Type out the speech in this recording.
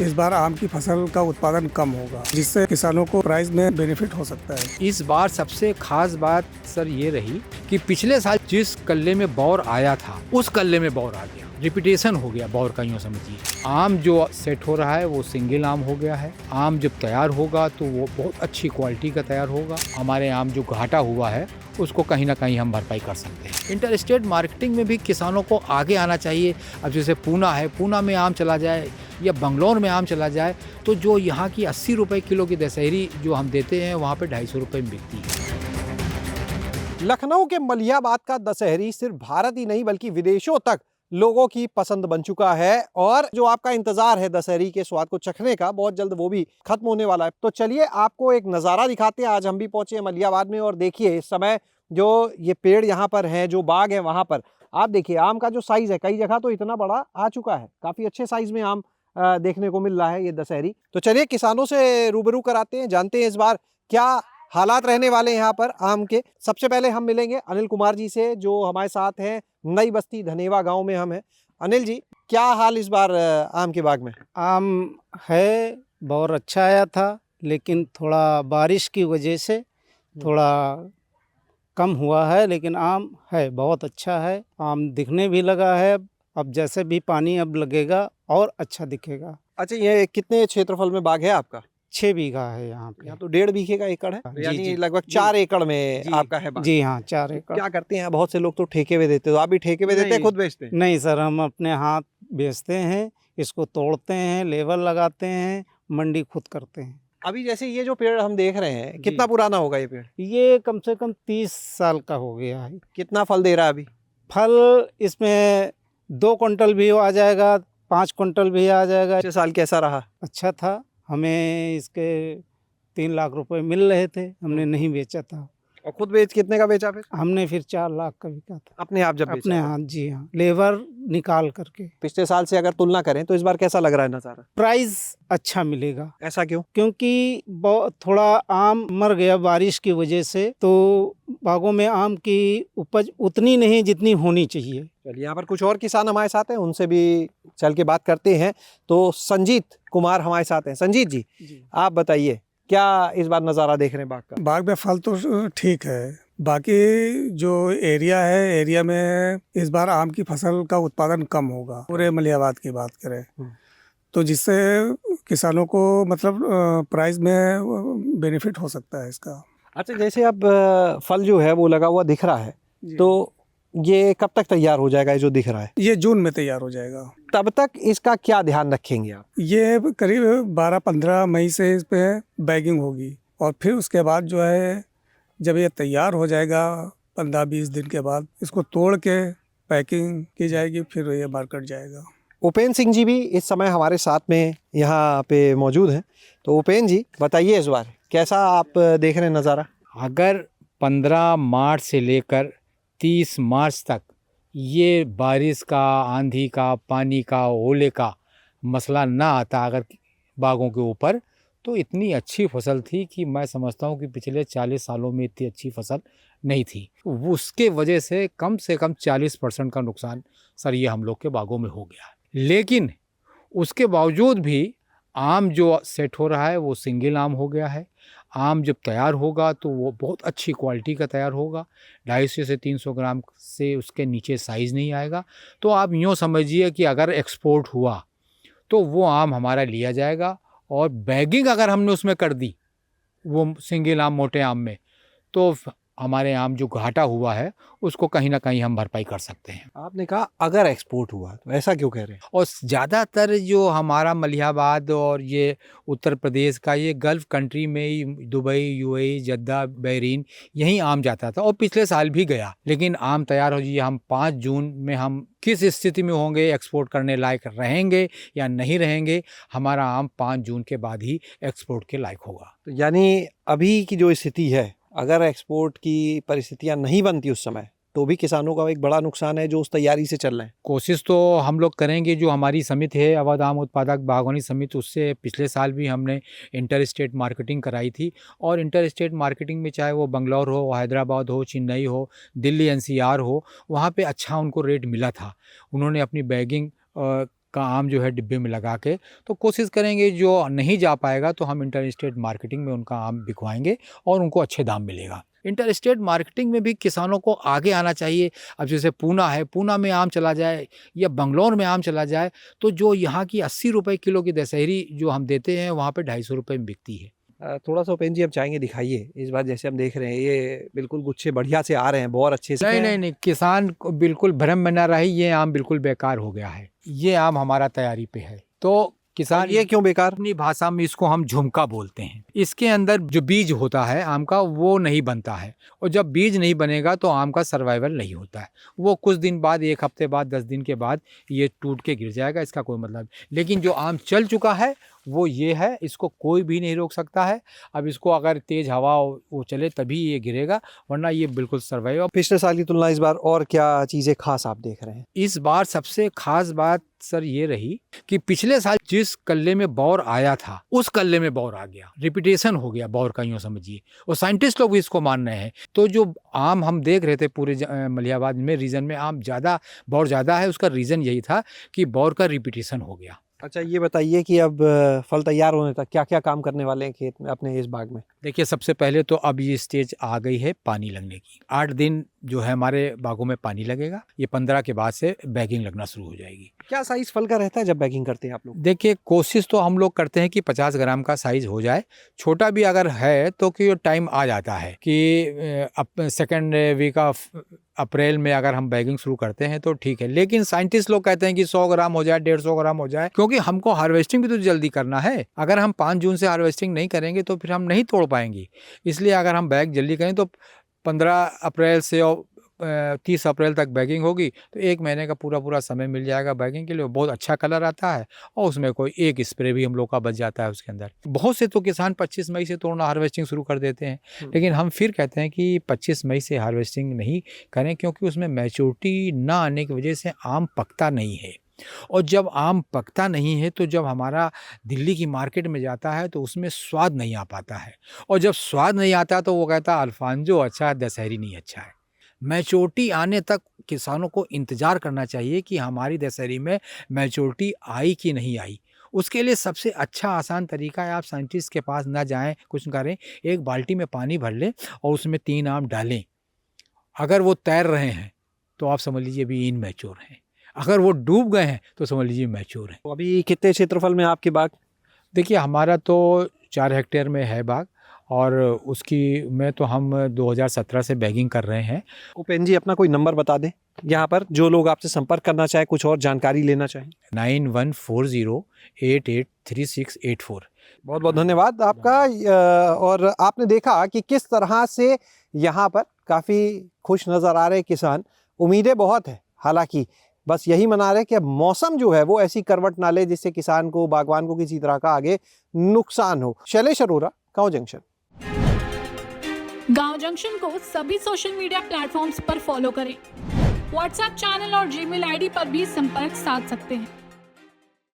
इस बार आम की फसल का उत्पादन कम होगा, जिससे किसानों को प्राइस में बेनिफिट हो सकता है। इस बार सबसे खास बात सर ये रही कि पिछले साल जिस कल्ले में बौर आया था उस कल्ले में बौर आ गया, रिपीटेशन हो गया बौर का, यूँ समझिए। आम जो सेट हो रहा है वो सिंगल आम हो गया है। आम जब तैयार होगा तो वो बहुत अच्छी क्वालिटी का तैयार होगा। हमारे आम जो घाटा हुआ है उसको कहीं ना कहीं हम भरपाई कर सकते हैं। इंटर स्टेट मार्केटिंग में भी किसानों को आगे आना चाहिए। अब जैसे पूना है, पूना में आम चला जाए या बंगलौर में आम चला जाए तो जो यहाँ की 80 रुपए किलो की दशहरी जो हम देते हैं वहाँ पे 250 रुपए में बिकती है। लखनऊ के मलिहाबाद का दशहरी सिर्फ भारत ही नहीं बल्कि विदेशों तक लोगों की पसंद बन चुका है और जो आपका इंतजार है दशहरी के स्वाद को चखने का, बहुत जल्द वो भी खत्म होने वाला है। तो चलिए आपको एक नज़ारा दिखाते हैं। आज हम भी पहुंचे हैं मलिहाबाद में और देखिए इस समय जो ये पेड़ यहाँ पर हैं, जो बाग है वहाँ पर आप देखिए आम का जो साइज़ है, कई जगह तो इतना बड़ा आ चुका है। काफ़ी अच्छे साइज़ में आम देखने को मिल रहा है ये दशहरी। तो चलिए किसानों से रूबरू कराते हैं, जानते हैं इस बार क्या हालात रहने वाले यहाँ पर आम के। सबसे पहले हम मिलेंगे अनिल कुमार जी से जो हमारे साथ हैं, नई बस्ती धनेवा गांव में हम हैं। अनिल जी, क्या हाल इस बार आम के बाग में? आम है बहुत अच्छा आया था, लेकिन थोड़ा बारिश की वजह से थोड़ा कम हुआ है, लेकिन आम है बहुत अच्छा है। आम दिखने भी लगा है, अब जैसे भी पानी अब लगेगा और अच्छा दिखेगा। अच्छा, ये कितने क्षेत्रफल में बाग है आपका? 6 बीघा है यहाँ पे। यहाँ तो 1.5 बीघे का एकड़ है, जी, यानी जी, लगभग जी, 4 एकड़ में जी, आपका है बाग। जी हाँ, 4 एकड़। क्या करते हैं, बहुत से लोग तो ठेके में देते हैं, तो आप भी ठेके में देते हैं, नहीं, खुद बेचते हैं? नहीं सर, हम अपने हाथ बेचते हैं, इसको तोड़ते हैं, लेबल लगाते हैं, मंडी खुद करते हैं। अभी जैसे ये जो पेड़ हम देख रहे हैं, जी। कितना पुराना होगा ये पेड़? ये कम से कम 30 साल का हो गया है। कितना फल दे रहा है अभी? फल इसमें 2 क्विंटल भी आ जाएगा, 5 क्विंटल भी आ जाएगा। पिछले साल कैसा रहा? अच्छा था, हमें इसके 3 लाख रुपए मिल रहे थे, हमने नहीं बेचा था। और खुद बेच कितने का बेचा फिर? हमने फिर 4 लाख का बिका था अपने आप जब बेचा अपने था? हाथ। जी हाँ, लेबर निकाल करके। पिछले साल से अगर तुलना करें तो इस बार कैसा लग रहा है नज़ारा? प्राइस अच्छा मिलेगा, ऐसा क्यों? क्योंकि थोड़ा आम मर गया बारिश की वजह से, तो बागों में आम की उपज उतनी नहीं जितनी होनी चाहिए। चलिए, यहाँ पर कुछ और किसान हमारे साथ हैं, उनसे भी चल के बात करते हैं। तो संजीत कुमार हमारे साथ हैं। संजीत जी, आप बताइए क्या इस बार नज़ारा देख रहे हैं बाग का? बाग में फल तो ठीक है, बाकी जो एरिया है, एरिया में इस बार आम की फसल का उत्पादन कम होगा। पूरे मलिहाबाद की बात करें तो जिससे किसानों को मतलब प्राइस में बेनिफिट हो सकता है इसका। अच्छा, जैसे अब फल जो है वो लगा हुआ दिख रहा है, तो ये कब तक तैयार हो जाएगा? ये जो दिख रहा है ये जून में तैयार हो जाएगा। तब तक इसका क्या ध्यान रखेंगे आप? ये करीब 12-15 मई से इस पे बैगिंग होगी और फिर उसके बाद जो है जब ये तैयार हो जाएगा 15-20 दिन के बाद इसको तोड़ के पैकिंग की जाएगी, फिर ये मार्केट जाएगा। उपेंद्र सिंह जी भी इस समय हमारे साथ में यहाँ पे मौजूद हैं। तो उपेंद्र जी बताइए इस बार कैसा आप देख रहे हैं नज़ारा? अगर 15 मार्च से लेकर 30 मार्च तक ये बारिश का, आंधी का, पानी का, ओले का मसला ना आता अगर बागों के ऊपर, तो इतनी अच्छी फसल थी कि मैं समझता हूँ कि पिछले 40 सालों में इतनी अच्छी फसल नहीं थी। उसके वजह से कम 40% का नुकसान सर ये हम लोग के बागों में हो गया। लेकिन उसके बावजूद भी आम जो सेट हो रहा है वो सिंगल आम हो गया है। आम जब तैयार होगा तो वो बहुत अच्छी क्वालिटी का तैयार होगा, 250 से 300 ग्राम से उसके नीचे साइज़ नहीं आएगा। तो आप यूँ समझिए कि अगर एक्सपोर्ट हुआ तो वो आम हमारा लिया जाएगा, और बैगिंग अगर हमने उसमें कर दी वो सिंगल आम, मोटे आम में, तो हमारे आम जो घाटा हुआ है उसको कहीं ना कहीं हम भरपाई कर सकते हैं। आपने कहा अगर एक्सपोर्ट हुआ, तो ऐसा क्यों कह रहे हैं? और ज़्यादातर जो हमारा मलिहाबाद और ये उत्तर प्रदेश का ये गल्फ़ कंट्री में ही, दुबई, यूएई, जद्दा, बहरीन, यहीं आम जाता था और पिछले साल भी गया। लेकिन आम तैयार हो जाइए, हम 5 जून में हम किस स्थिति में होंगे, एक्सपोर्ट करने लायक रहेंगे या नहीं रहेंगे, हमारा आम 5 जून के बाद ही एक्सपोर्ट के लायक होगा। तो यानी अभी की जो स्थिति है, अगर एक्सपोर्ट की परिस्थितियां नहीं बनती उस समय, तो भी किसानों का एक बड़ा नुकसान है जो उस तैयारी से चल रहे हैं। कोशिश तो हम लोग करेंगे, जो हमारी समिति है अवध आम उत्पादक बागवानी समिति, उससे पिछले साल भी हमने इंटर स्टेट मार्केटिंग कराई थी। और इंटर स्टेट मार्केटिंग में चाहे वो बंगलौर हो, हैदराबाद हो, चेन्नई हो, दिल्ली NCR हो, वहाँ पे अच्छा उनको रेट मिला था। उन्होंने अपनी बैगिंग का आम जो है डिब्बे में लगा के, तो कोशिश करेंगे जो नहीं जा पाएगा तो हम इंटर स्टेट मार्केटिंग में उनका आम बिकवाएंगे और उनको अच्छे दाम मिलेगा। इंटर स्टेट मार्केटिंग में भी किसानों को आगे आना चाहिए। अब जैसे पूना है, पूना में आम चला जाए या बंगलौर में आम चला जाए तो जो यहाँ की 80 रुपये किलो की दशहरी जो हम देते हैं वहाँ पे 250 रुपये में बिकती है। थोड़ा सा उपेंद्र जी हम चाहेंगे दिखाइए, इस बार जैसे हम देख रहे हैं ये बिल्कुल गुच्छे बढ़िया से आ रहे हैं, बहुत अच्छे से। नहीं, किसान को बिल्कुल भ्रम में ना रहे, ये आम बिल्कुल बेकार हो गया है। ये आम हमारा तैयारी पे है तो किसान, ये क्यों बेकार? अपनी भाषा में इसको हम झुमका बोलते हैं। इसके अंदर जो बीज होता है आम का वो नहीं बनता है, और जब बीज नहीं बनेगा तो आम का सर्वाइवल नहीं होता है। वो कुछ दिन बाद, 1 हफ्ते बाद, 10 दिन के बाद ये टूट के गिर जाएगा, इसका कोई मतलब। लेकिन जो आम चल चुका है वो ये है, इसको कोई भी नहीं रोक सकता है। अब इसको अगर तेज हवा वो चले तभी ये गिरेगा, वरना ये बिल्कुल सर्वाइव। पिछले साल की तुलना इस बार और क्या चीज़ें खास आप देख रहे हैं? इस बार सबसे खास बात सर ये रही कि पिछले साल जिस कल्ले में बौर आया था उस कल्ले में बौर आ गया, रिपीटेशन हो गया बौर का, यूँ समझिए, और साइंटिस्ट लोग भी इसको मान रहे हैं। तो जो आम हम देख रहे थे पूरे मलिहाबाद में रीजन में आम ज़्यादा, बौर ज़्यादा है, उसका रीज़न यही था कि बौर का रिपीटेशन हो गया। अच्छा, ये बताइए कि अब फल तैयार होने तक क्या क्या काम करने वाले हैं खेत में, अपने इस बाग में? देखिए, सबसे पहले तो अब ये स्टेज आ गई है पानी लगने की। 8 दिन जो है हमारे बागों में पानी लगेगा। ये 15 के बाद से बैगिंग लगना शुरू हो जाएगी। क्या साइज फल का रहता है जब बैगिंग करते हैं आप लोग? देखिए, कोशिश तो हम लोग करते हैं कि 50 ग्राम का साइज हो जाए। छोटा भी अगर है तो कि टाइम आ जाता है कि सेकेंड वीक ऑफ अप्रैल में अगर हम बैगिंग शुरू करते हैं तो ठीक है। लेकिन साइंटिस्ट लोग कहते हैं कि 100 ग्राम हो जाए, 150 ग्राम हो जाए, क्योंकि हमको हार्वेस्टिंग भी तो जल्दी करना है। अगर हम 5 जून से हार्वेस्टिंग नहीं करेंगे तो फिर हम नहीं तोड़ पाएंगे। इसलिए अगर हम बैग जल्दी करें तो 15 अप्रैल से 30 अप्रैल तक बैगिंग होगी तो 1 महीने का पूरा समय मिल जाएगा बैगिंग के लिए। बहुत अच्छा कलर आता है और उसमें कोई 1 स्प्रे भी हम लोग का बच जाता है उसके अंदर। बहुत से तो किसान 25 मई से तोड़ना, हार्वेस्टिंग शुरू कर देते हैं, लेकिन हम फिर कहते हैं कि 25 मई से हार्वेस्टिंग नहीं करें, क्योंकि उसमें मैच्योरिटी ना आने की वजह से आम पकता नहीं है। और जब आम पकता नहीं है तो जब हमारा दिल्ली की मार्केट में जाता है तो उसमें स्वाद नहीं आ पाता है, और जब स्वाद नहीं आता तो वो कहता है अल्फांजो अच्छा है, दशहरी नहीं अच्छा है। मैच्योरिटी आने तक किसानों को इंतज़ार करना चाहिए कि हमारी दशहरी में मैच्योरिटी आई कि नहीं आई। उसके लिए सबसे अच्छा आसान तरीका है, आप साइंटिस्ट के पास ना जाएं, कुछ करें, एक बाल्टी में पानी भर लें और उसमें 3 आम डालें। अगर वो तैर रहे हैं तो आप समझ लीजिए अभी इनमैच्योर हैं, अगर वो डूब गए हैं तो समझ लीजिए मैच्योर हैं। तो अभी कितने क्षेत्रफल में आपके बाग? देखिए, हमारा तो 4 हेक्टेयर में है बाग, और उसकी में तो हम 2017 से बैगिंग कर रहे हैं। उपेंद्र जी, अपना कोई नंबर बता दें यहाँ पर, जो लोग आपसे संपर्क करना चाहे, कुछ और जानकारी लेना चाहें। 9140883684। बहुत बहुत धन्यवाद आपका। और आपने देखा कि किस तरह से यहाँ पर काफ़ी खुश नज़र आ रहे किसान। उम्मीदें बहुत है, हालांकि बस यही मना रहे कि अब मौसम जो है वो ऐसी करवट ना ले जिससे किसान को, बागवान को किसी तरह का आगे नुकसान हो। शैलेश अरोरा, गाँव जंक्शन। गांव जंक्शन को सभी सोशल मीडिया प्लेटफॉर्म्स पर फॉलो करें। व्हाट्सएप चैनल और जीमेल आईडी पर भी संपर्क साध सकते हैं।